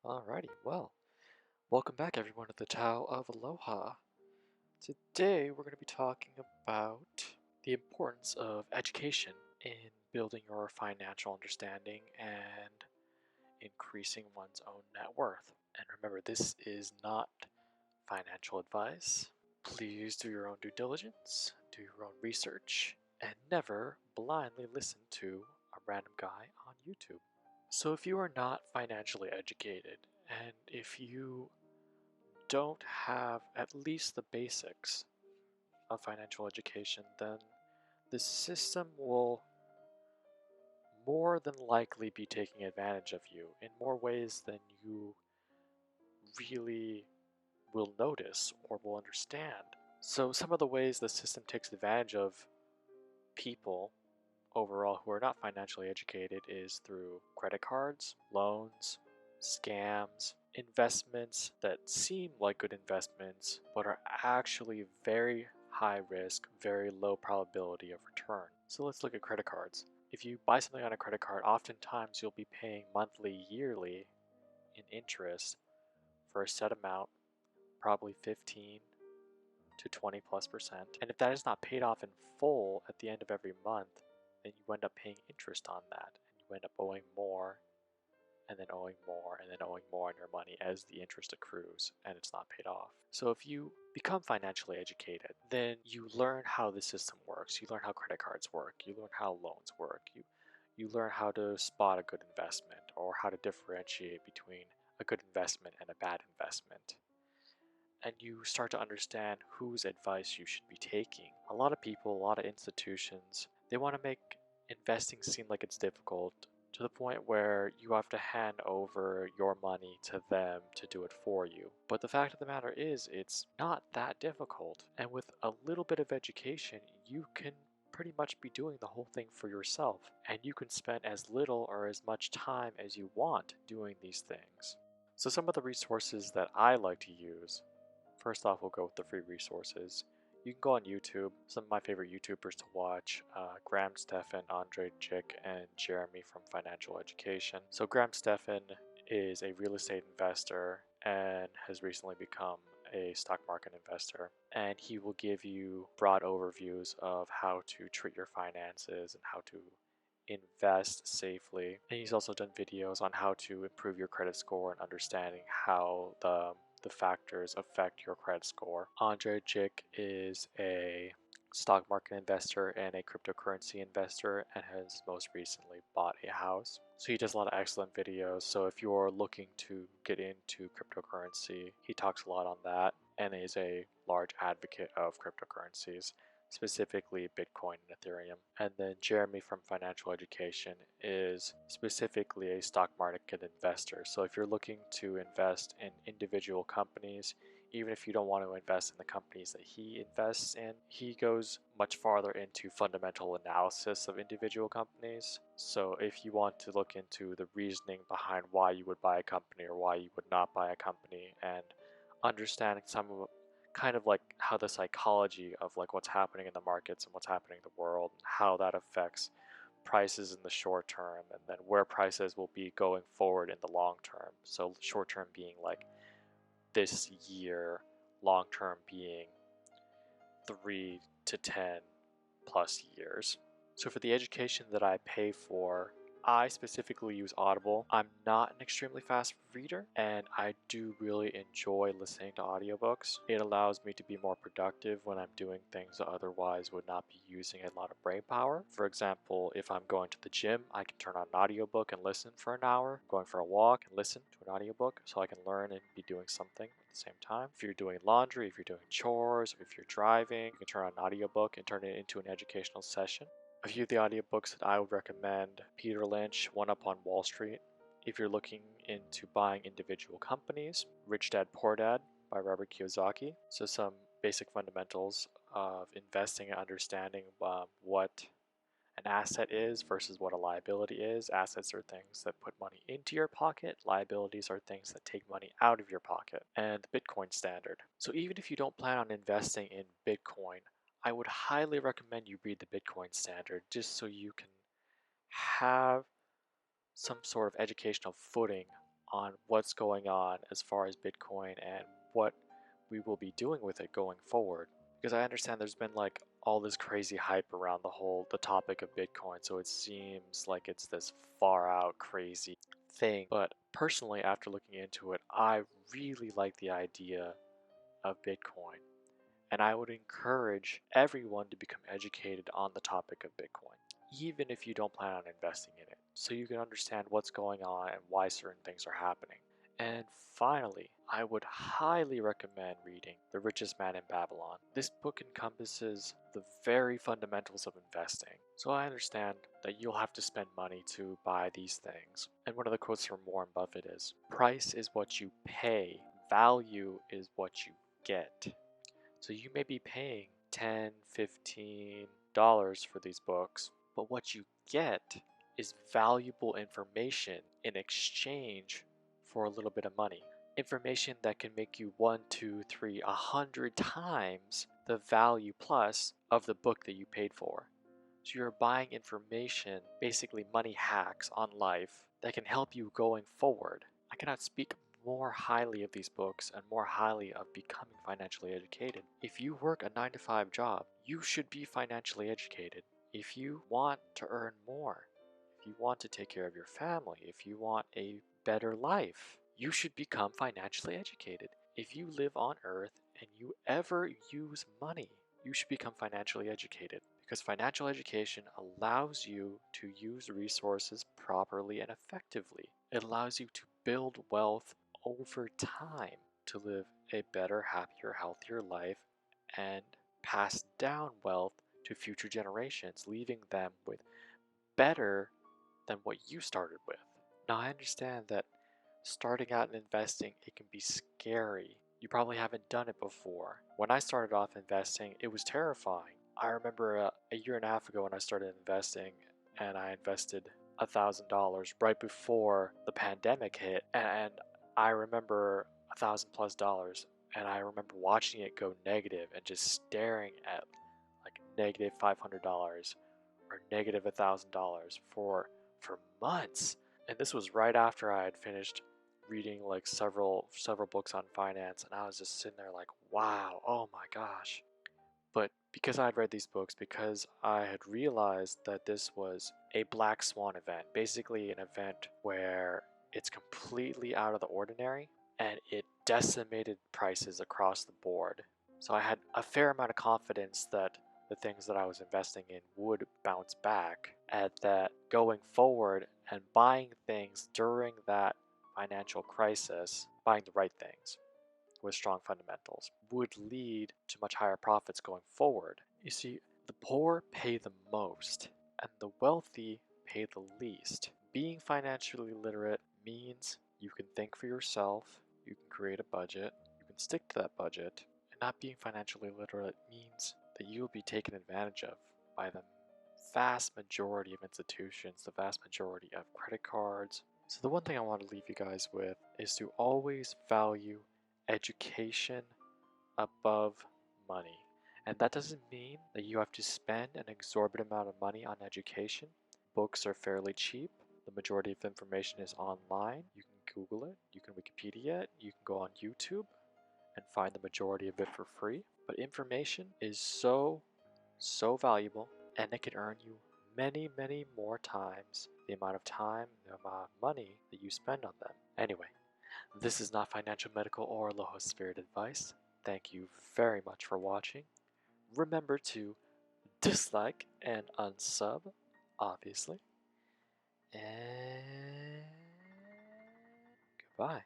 Alrighty, well, welcome back everyone to the Tao of Aloha. Today we're going to be talking about the importance of education in building your financial understanding and increasing one's own net worth. And remember, this is not financial advice. Please do your own due diligence, do your own research, and never blindly listen to a random guy on YouTube. So if you are not financially educated, and if you don't have at least the basics of financial education, then the system will more than likely be taking advantage of you in more ways than you really will notice or will understand. So some of the ways the system takes advantage of people overall who are not financially educated is through credit cards, loans, scams, investments that seem like good investments but are actually very high risk, very low probability of return. So let's look at credit cards. If you buy something on a credit card, oftentimes you'll be paying monthly, yearly in interest for a set amount, probably 15 to 20+%. And if that is not paid off in full at the end of every month, then you end up paying interest on that, and you end up owing more, and then owing more, and then owing more on your money as the interest accrues and it's not paid off. So if you become financially educated, then you learn how the system works. You learn how credit cards work. You learn how loans work. You learn how to spot a good investment or how to differentiate between a good investment and a bad investment. And you start to understand whose advice you should be taking. A lot of people, a lot of institutions, they want to make investing seem like it's difficult to the point where you have to hand over your money to them to do it for you. But the fact of the matter is, it's not that difficult. And with a little bit of education, you can pretty much be doing the whole thing for yourself. And you can spend as little or as much time as you want doing these things. So some of the resources that I like to use. First off, we'll go with the free resources. You can go on YouTube. Some of my favorite YouTubers to watch, Graham Stephan, Andre Jick, and Jeremy from Financial Education. So Graham Stephan is a real estate investor and has recently become a stock market investor. And he will give you broad overviews of how to treat your finances and how to invest safely. And he's also done videos on how to improve your credit score and understanding how the factors affect your credit score. Andre Jick is a stock market investor and a cryptocurrency investor and has most recently bought a house. So he does a lot of excellent videos. So if you're looking to get into cryptocurrency, he talks a lot on that and is a large advocate of cryptocurrencies, specifically Bitcoin and Ethereum. And then Jeremy from Financial Education is specifically a stock market investor. So if you're looking to invest in individual companies, even if you don't want to invest in the companies that he invests in, he goes much farther into fundamental analysis of individual companies. So if you want to look into the reasoning behind why you would buy a company or why you would not buy a company and understanding some of kind of like how the psychology of like what's happening in the markets and what's happening in the world and how that affects prices in the short term and then where prices will be going forward in the long term. So short term being like this year, long term being 3 to 10+ years. So for the education that I pay for, I specifically use Audible. I'm not an extremely fast reader, and I do really enjoy listening to audiobooks. It allows me to be more productive when I'm doing things that otherwise would not be using a lot of brain power. For example, if I'm going to the gym, I can turn on an audiobook and listen for an hour. Going for a walk and listen to an audiobook so I can learn and be doing something at the same time. If you're doing laundry, if you're doing chores, if you're driving, you can turn on an audiobook and turn it into an educational session. A few of the audiobooks that I would recommend: Peter Lynch, One Up on Wall Street. If you're looking into buying individual companies, Rich Dad Poor Dad by Robert Kiyosaki. So some basic fundamentals of investing and understanding what an asset is versus what a liability is. Assets are things that put money into your pocket. Liabilities are things that take money out of your pocket. And the Bitcoin standard. So even if you don't plan on investing in Bitcoin, I would highly recommend you read the Bitcoin standard just so you can have some sort of educational footing on what's going on as far as Bitcoin and what we will be doing with it going forward. Because I understand there's been like all this crazy hype around the topic of Bitcoin, so it seems like it's this far out crazy thing. But personally, after looking into it, I really like the idea of Bitcoin. And I would encourage everyone to become educated on the topic of Bitcoin, even if you don't plan on investing in it, so you can understand what's going on and why certain things are happening. And finally, I would highly recommend reading The Richest Man in Babylon. This book encompasses the very fundamentals of investing. So I understand that you'll have to spend money to buy these things. And one of the quotes from Warren Buffett is, "Price is what you pay, value is what you get." So you may be paying $10, $15 for these books, but what you get is valuable information in exchange for a little bit of money. Information that can make you 1, 2, 3, 100 times the value plus of the book that you paid for. So you're buying information, basically money hacks on life that can help you going forward. I cannot speak more highly of these books and more highly of becoming financially educated. If you work a 9 to 5 job, you should be financially educated. If you want to earn more, if you want to take care of your family, if you want a better life, you should become financially educated. If you live on earth and you ever use money, you should become financially educated, because financial education allows you to use resources properly and effectively. It allows you to build wealth over time to live a better, happier, healthier life and pass down wealth to future generations, leaving them with better than what you started with. Now, I understand that starting out in investing, it can be scary. You probably haven't done it before. When I started off investing, it was terrifying. I remember a year and a half ago when I started investing, and I invested $1,000 right before the pandemic hit, and I remember $1,000+, and I remember watching it go negative and just staring at like negative $500 or negative $1,000 for months. And this was right after I had finished reading like several books on finance, and I was just sitting there like, wow, oh my gosh. But because I had read these books, because I had realized that this was a black swan event, basically an event where it's completely out of the ordinary and it decimated prices across the board. So I had a fair amount of confidence that the things that I was investing in would bounce back, and that going forward and buying things during that financial crisis, buying the right things with strong fundamentals, would lead to much higher profits going forward. You see, the poor pay the most and the wealthy pay the least. Being financially literate means you can think for yourself, you can create a budget, you can stick to that budget, and not being financially literate means that you will be taken advantage of by the vast majority of institutions, the vast majority of credit cards. So the one thing I want to leave you guys with is to always value education above money. And that doesn't mean that you have to spend an exorbitant amount of money on education. Books are fairly cheap. The majority of information is online. You can Google it, you can Wikipedia it, you can go on YouTube and find the majority of it for free. But information is so valuable, and it can earn you many more times the amount of time, the amount of money that you spend on them. Anyway, this is not financial, medical, or Aloha Spirit advice. Thank you very much for watching. Remember to dislike and unsub, obviously. And goodbye.